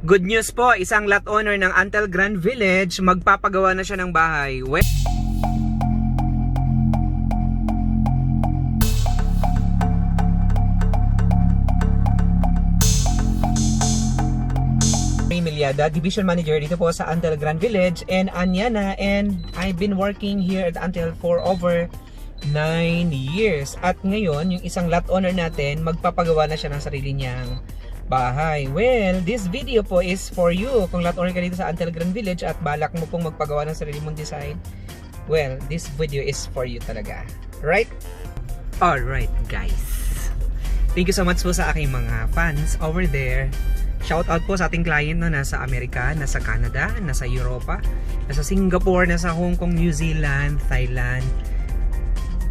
Good news po, isang lot owner ng Antel Grand Village, magpapagawa na siya ng bahay. Miliada, Division Manager dito po sa Antel Grand Village, and Anyana, and I've been working here at Antel for over 9 years. At ngayon, yung isang lot owner natin, magpapagawa na siya ng sarili niyang bahay. Well, this video po is for you. Kung lot owner ka dito sa Antel Grand Village at balak mo pong magpagawa ng sarili mong design, well, this video is for you talaga. Right? Alright, guys. Thank you so much po sa aking mga fans over there. Shout out po sa ating client na nasa Amerika, nasa Canada, nasa Europa, nasa Singapore, nasa Hong Kong, New Zealand, Thailand,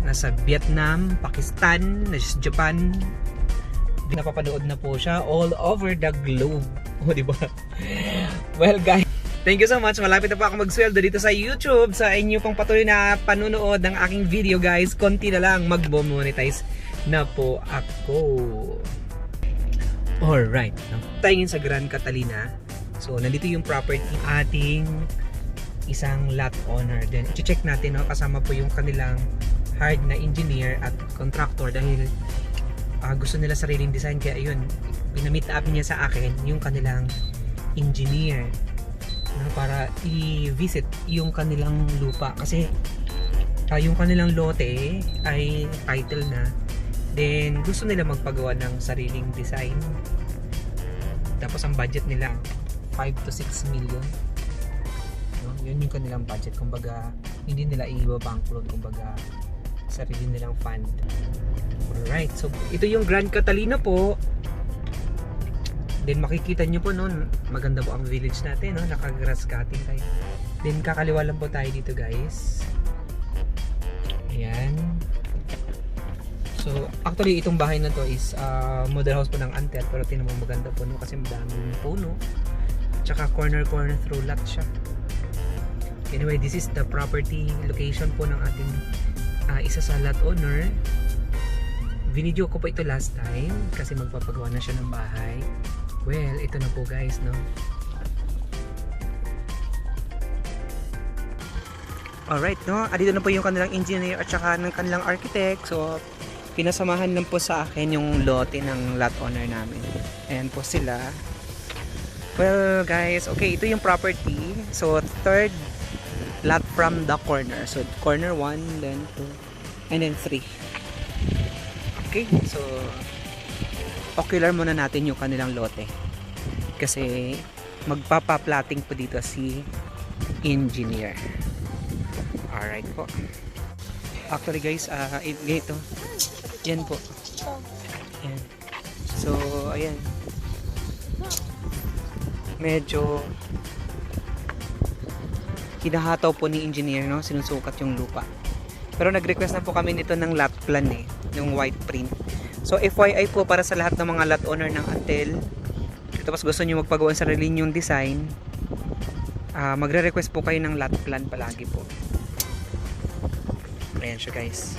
nasa Vietnam, Pakistan, nasa Japan. Napapanood na po siya all over the globe. O, diba? Well, guys, thank you so much. Malapit na po ako magsweldo dito sa YouTube. Sa inyo pong patuloy na panunood ng aking video, guys. Konti na lang, mag-monetize na po ako. Alright, no? Tayo sa Grand Catalina. So, nandito yung property ating isang lot owner. Then, i-check natin, no? Kasama po yung kanilang hard na engineer at contractor dahil gusto nila sariling design. Kaya yun, pinamit up niya sa akin yung kanilang engineer, no? Para i-visit yung kanilang lupa. Kasi yung kanilang lote ay title na. Then, gusto nila magpagawa ng sariling design. Tapos, ang budget nila, 5 to 6 million. No? Yun yung kanilang budget. Kumbaga, hindi nila i-bank loan. Kumbaga, sarili nilang fund. Alright. So, ito yung Grand Catalina po. Then, makikita nyo po noon, maganda po ang village natin. No? Naka-grass cutting tayo. Then, kakaliwa lang po tayo dito, guys. Ayan. So, actually, itong bahay na to is model house po ng Antel. Pero tinan mo, maganda po, no? Kasi madaming puno. Tsaka corner-corner through lot siya. Anyway, this is the property location po ng ating isa sa lot owner. Video ko po ito last time kasi magpapagawa na siya ng bahay. Well, ito na po, guys, no? Alright, no? Dito na po yung kanilang engineer at saka ng kanilang architect. So, pinasamahan lang po sa akin yung lote ng lot owner namin. Ayan po sila. Well, guys, okay, ito yung property. So, third lot from the corner. So, corner 1, then 2, and then 3. Okay, so ocular muna natin yung kanilang lote. Kasi magpapaplating po dito si engineer. Alright po. Actually, guys, ito. Yan po. Yan. So, ayan. Medyo kinahataw po ni engineer, no? Sinusukat yung lupa. Pero nag-request na po kami nito ng lot plan yung white print. So, FYI po para sa lahat ng mga lot owner ng Antel. Tapos gusto niyo magpagawa ng sarili yung design. Magre-request po kayo ng lot plan palagi po. Ayan siya, guys.